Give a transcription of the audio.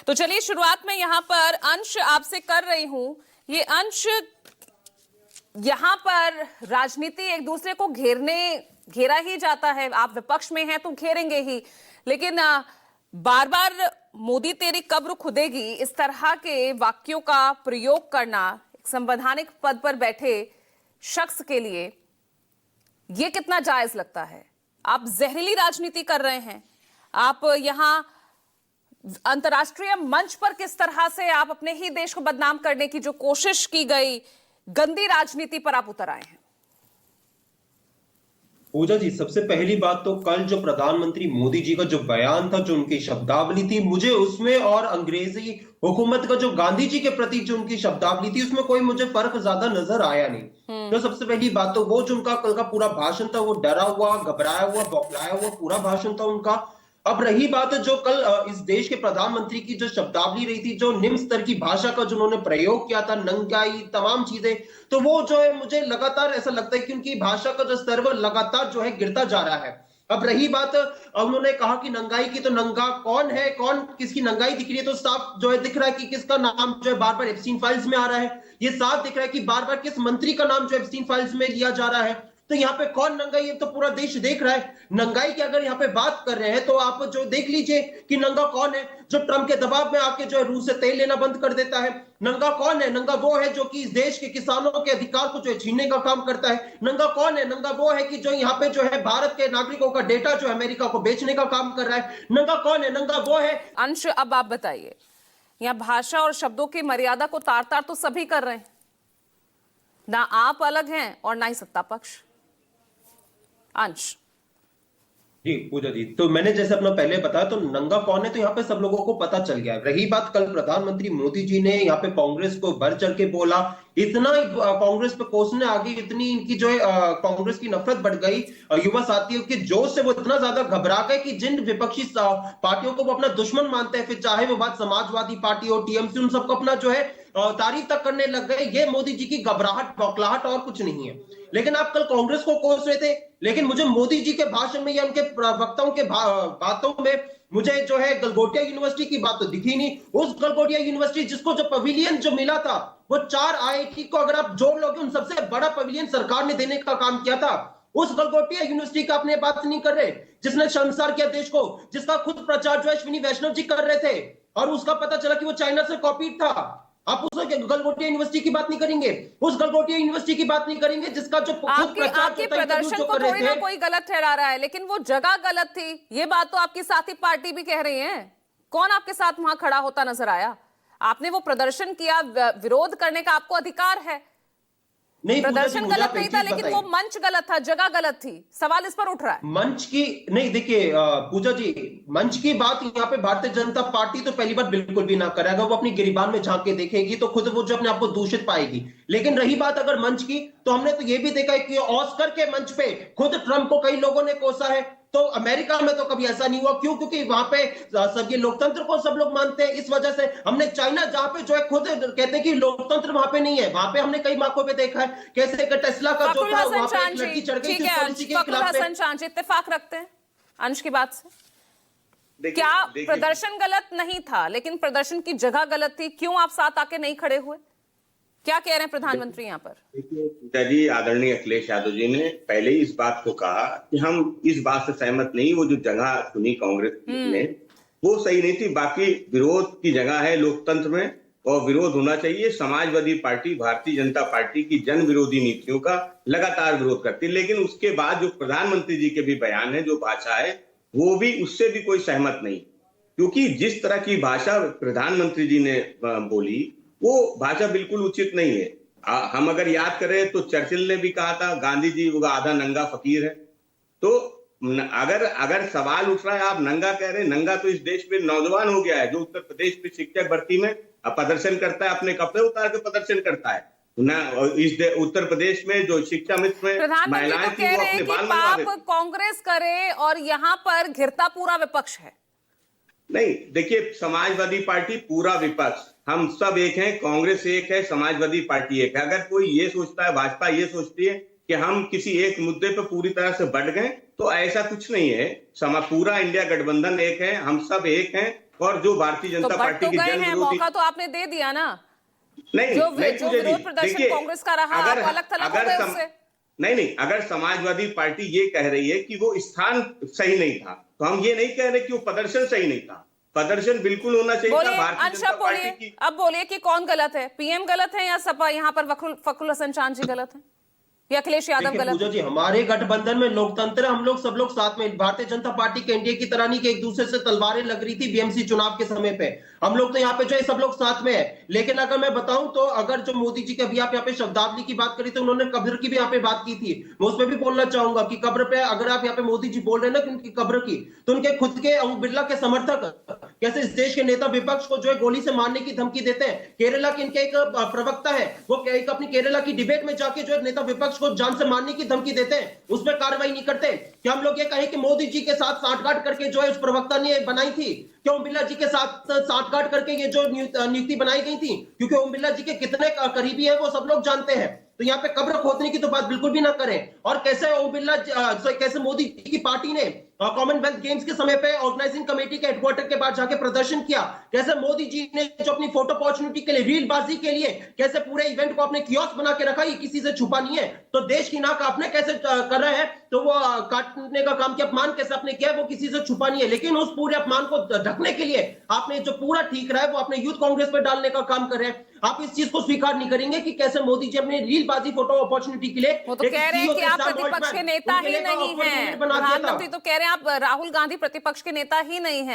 तो चलिए शुरुआत में यहाँ पर अंश आपसे कर रही हूं। ये अंश, यहाँ पर राजनीति एक दूसरे को घेरा ही जाता है। आप विपक्ष में हैं तो घेरेंगे ही, लेकिन बार बार मोदी तेरी कब्र खुदेगी इस तरह के वाक्यों का प्रयोग करना एक संवैधानिक पद पर बैठे शख्स के लिए ये कितना जायज लगता है? आप जहरीली राजनीति कर रहे हैं। आप यहां अंतर्राष्ट्रीय मंच पर किस तरह से आप अपने ही देश को बदनाम करने की जो कोशिश की गई गंदी राजनीति पर आप उतर आए हैं। पूजा जी, सबसे पहली बात तो कल जो प्रधानमंत्री मोदी जी का जो बयान था, जो उनकी शब्दावली थी, मुझे उसमें और अंग्रेजी हुकूमत का जो गांधी जी के प्रति जो उनकी शब्दावली थी, उसमें कोई मुझे फर्क ज्यादा नजर आया नहीं। तो सबसे पहली बात तो वो जो उनका कल का पूरा भाषण था, वो डरा हुआ, घबराया हुआ, बौखलाया हुआ पूरा भाषण था उनका। अब रही बात जो कल इस देश के प्रधानमंत्री की जो शब्दावली रही थी, जो निम्न स्तर की भाषा का जो उन्होंने प्रयोग किया था, नंगाई तमाम चीजें, तो वो जो है मुझे लगातार ऐसा लगता है कि उनकी भाषा का जो स्तर वो लगातार जो है गिरता जा रहा है। अब रही बात, उन्होंने कहा कि नंगाई की, तो नंगा कौन है, कौन किसकी नंगाई दिख रही है? तो साफ जो है दिख रहा है कि किसका नाम जो है बार बार एप्स्टीन फाइल्स में आ रहा है। ये साफ दिख रहा है कि बार बार किस मंत्री का नाम जो एप्स्टीन फाइल्स में लिया जा रहा है। तो यहाँ पे कौन नंगाई है तो पूरा देश देख रहा है। नंगाई की अगर यहाँ पे बात कर रहे हैं तो आप जो देख लीजिए कि नंगा कौन है जो ट्रंप के दबाव में आके जो है रूस से तेल लेना बंद कर देता है। नंगा कौन है? नंगा वो है जो कि इस देश के किसानों के अधिकार को जो है छीनने का काम करता है। नंगा कौन है? नंगा वो है कि जो यहाँ पे जो है भारत के नागरिकों का डेटा जो है अमेरिका को बेचने का काम कर रहा है। नंगा कौन है? नंगा वो है। अंश, अब आप बताइए, यहाँ भाषा और शब्दों की मर्यादा को तार तार तो सभी कर रहे हैं, ना आप अलग हैं और ना ही सत्ता पक्ष। अंश जी पूजा जी, तो मैंने जैसे अपना पहले बताया, तो नंगा कौन है तो यहाँ पे सब लोगों को पता चल गया है। रही बात, कल प्रधानमंत्री मोदी जी ने यहाँ पे कांग्रेस को बढ़ चढ़ के बोला, इतना कांग्रेस पे कोसने आ गई, इतनी इनकी जो है कांग्रेस की नफरत बढ़ गई, युवा साथियों के जोश से वो इतना ज्यादा घबरा गए कि जिन विपक्षी पार्टियों को वो अपना दुश्मन मानते हैं, फिर चाहे वो बात समाजवादी पार्टी हो, टीएमसी, उन सबको अपना जो है तारीफ तक करने लग गए। ये मोदी जी की घबराहट, बौखलाहट और कुछ नहीं है। लेकिन आप कल कांग्रेस को कोस रहे थे, लेकिन मुझे मोदी जी के भाषण में या उनके वक्ताओं के बातों में मुझे जो है गलगोटिया यूनिवर्सिटी की बात तो दिखी नहीं। उस गलगोटिया यूनिवर्सिटी जिसको जो पवेलियन जो मिला था, वो 4 आईआईटी को अगर आप जोड़ लोगे, उन सबसे बड़ा पवेलियन सरकार ने देने का काम किया था। उस गलगोटिया यूनिवर्सिटी का अपने बात नहीं कर रहे, जिसने शर्मसार किया देश को, जिसका खुद प्रचार जो है अश्विनी वैष्णव जी कर रहे थे, और उसका पता चला कि वो चाइना से कॉपीड था। आप उस गलगोटिया यूनिवर्सिटी की बात नहीं करेंगे, उस गलगोटिया यूनिवर्सिटी की बात नहीं करेंगे जिसका जो आपके प्रदर्शन को थोड़ी ना कोई गलत ठहरा रहा है, लेकिन वो जगह गलत थी, ये बात तो आपकी साथी पार्टी भी कह रही है। कौन आपके साथ वहां खड़ा होता नजर आया? आपने वो प्रदर्शन किया, विरोध करने का आपको अधिकार है। नहीं, प्रदर्शन गलत नहीं था, लेकिन वो मंच गलत था, जगह गलत थी। सवाल इस पर उठ रहा है। मंच की नहीं, देखिए पूजा जी, मंच की बात यहाँ पे भारतीय जनता पार्टी तो पहली बार बिल्कुल भी ना करेगा। वो अपनी गिरिबान में झांक के देखेगी तो खुद वो जो अपने आप को दूषित पाएगी। लेकिन रही बात अगर मंच की, तो हमने तो ये भी देखा है कि ऑस्कर के मंच पे खुद ट्रंप को कई लोगों ने कोसा है। तो अमेरिका में तो कभी ऐसा नहीं हुआ। क्यों? क्योंकि वहां पे सब ये लोकतंत्र को सब लोग मानते हैं, इस वजह से। हमने चाइना, जहां पे जो है खुद कहते हैं कि लोकतंत्र वहां पे नहीं है, वहां पे हमने कई मौकों पे देखा है कैसे टेस्ला का जो था वहां पे एक लड़की चढ़ गई थी पॉलिसी के खिलाफ। इत्तेफाक रखते हैं अंश की बात से। क्या प्रदर्शन गलत नहीं था, लेकिन प्रदर्शन की जगह गलत थी? क्यों आप साथ आके नहीं खड़े हुए? क्या कह रहे हैं प्रधानमंत्री यहाँ पर? देखिए, आदरणीय अखिलेश यादव जी ने पहले ही इस बात को कहा कि हम इस बात से सहमत नहीं, वो जो जगह चुनी कांग्रेस ने वो सही नहीं थी। बाकी विरोध की जगह है लोकतंत्र में, और विरोध होना चाहिए। समाजवादी पार्टी, भारतीय जनता पार्टी की जन विरोधी नीतियों का लगातार विरोध करती है, लेकिन उसके बाद जो प्रधानमंत्री जी के भी बयान है, जो भाषा है, वो भी उससे भी कोई सहमत नहीं। क्योंकि जिस तरह की भाषा प्रधानमंत्री जी ने बोली, वो भाषा बिल्कुल उचित नहीं है। हम अगर याद करें तो चर्चिल ने भी कहा था, गांधी जी वो आधा नंगा फकीर है। तो अगर सवाल उठ रहा है, आप नंगा कह रहे हैं, नंगा तो इस देश में नौजवान हो गया है जो उत्तर प्रदेश में शिक्षक भर्ती में प्रदर्शन करता है, अपने कपड़े उतार के प्रदर्शन करता है ना। इस उत्तर प्रदेश में जो शिक्षा मित्र में महिलाएं थी वो अपने बाल मंगवा देती। कांग्रेस करे और यहाँ पर घिरता पूरा विपक्ष है। नहीं, देखिए, समाजवादी पार्टी पूरा विपक्ष, हम सब एक हैं। कांग्रेस एक है, समाजवादी पार्टी एक है। अगर कोई ये सोचता है, भाजपा ये सोचती है कि हम किसी एक मुद्दे पर पूरी तरह से बढ़ गए, तो ऐसा कुछ नहीं है। पूरा इंडिया गठबंधन एक है, हम सब एक हैं। और जो भारतीय तो जनता बट पार्टी तो की गए जन हैं, विरोधी मौका तो आपने दे दिया ना। नहीं जो नहीं जो पूजा जी, विरोध प्रदर्शन देखिए, कांग्रेस का रहा, आप अलग थलग हो गए उससे। नहीं, अगर समाजवादी पार्टी ये कह रही है कि वो स्थान सही नहीं था, तो हम ये नहीं कह रहे कि वो प्रदर्शन सही नहीं था। प्रदर्शन बिल्कुल होना चाहिए था बोलिए भारतीय अंश, जनता अब पार्टी बोलिए, की। अब बोलिए कि कौन गलत है, पीएम गलत है या सपा यहाँ पर फखरुल हसन चांद जी गलत है या अखिलेश यादव देखिए गलत पूजा है? जी, हमारे गठबंधन में लोकतंत्र है, हम लोग सब लोग साथ में। भारतीय जनता पार्टी के एनडीए की तरह नहीं कि एक दूसरे से तलवारें लग रही थी बीएमसी चुनाव के समय पे। हम लोग तो यहाँ पे जो है सब लोग साथ में है। लेकिन अगर मैं बताऊं तो अगर जो मोदी जी के अभी आप यहाँ पे शब्दावली की बात करी तो उन्होंने कब्र की भी यहाँ पे बात की थी। मैं उसमें भी बोलना चाहूंगा कि कब्र पे अगर आप यहाँ पे मोदी जी बोल रहे हैं ना कि उनकी कब्र की, तो उनके खुद के ओम बिरला के समर्थक कैसे इस देश के नेता विपक्ष को जो है गोली से मारने की धमकी देते हैं। केरला के इनके एक प्रवक्ता है, वो एक अपनी केरला की डिबेट में जाके जो है नेता विपक्ष को जान से मारने की धमकी देते हैं, उस पर कार्रवाई नहीं करते। क्या हम लोग ये कहें कि मोदी जी के साथ साठगांठ करके जो है उस प्रवक्ता ने बनाई थी? क्या ओम बिरला जी के साथ साठगांठ करके ये जो नियुक्ति बनाई गई थी? क्योंकि ओम बिरला जी के कितने करीबी है वो सब लोग जानते हैं। तो यहाँ पे कब्र खोदने की तो बात बिल्कुल भी ना करें। और कैसे ओम बिरला, कैसे मोदी जी की पार्टी ने कॉमनवेल्थ गेम्स के समय पे ऑर्गेनाइजिंग कमेटी के हेडक्वार्टर के बाहर जाके प्रदर्शन किया, कैसे मोदी जी ने जो अपनी फोटो अपॉर्चुनिटी के लिए, रीलबाजी के लिए कैसे पूरे इवेंट को अपने कियोस्क बना के रखा, ये किसी से छुपा नहीं है। तो देश की नाक आपने कैसे कर रहे हैं, तो वो काटने का काम किया, अपमान कैसे आपने किया है वो किसी से छुपा नहीं है। लेकिन उस पूरे अपमान को ढकने के लिए आपने जो पूरा ठीक रहा है वो अपने यूथ कांग्रेस पर डालने का काम कर रहे हैं। आप इस चीज को स्वीकार नहीं करेंगे कि कैसे मोदी जी अपने रीलबाजी फोटो अपॉर्चुनिटी के लिए, वो तो कह रहे हैं कि आप प्रतिपक्ष के नेता ही नहीं हैं, प्रधानमंत्री तो कह रहे हैं आप राहुल गांधी प्रतिपक्ष के नेता ही नहीं हैं।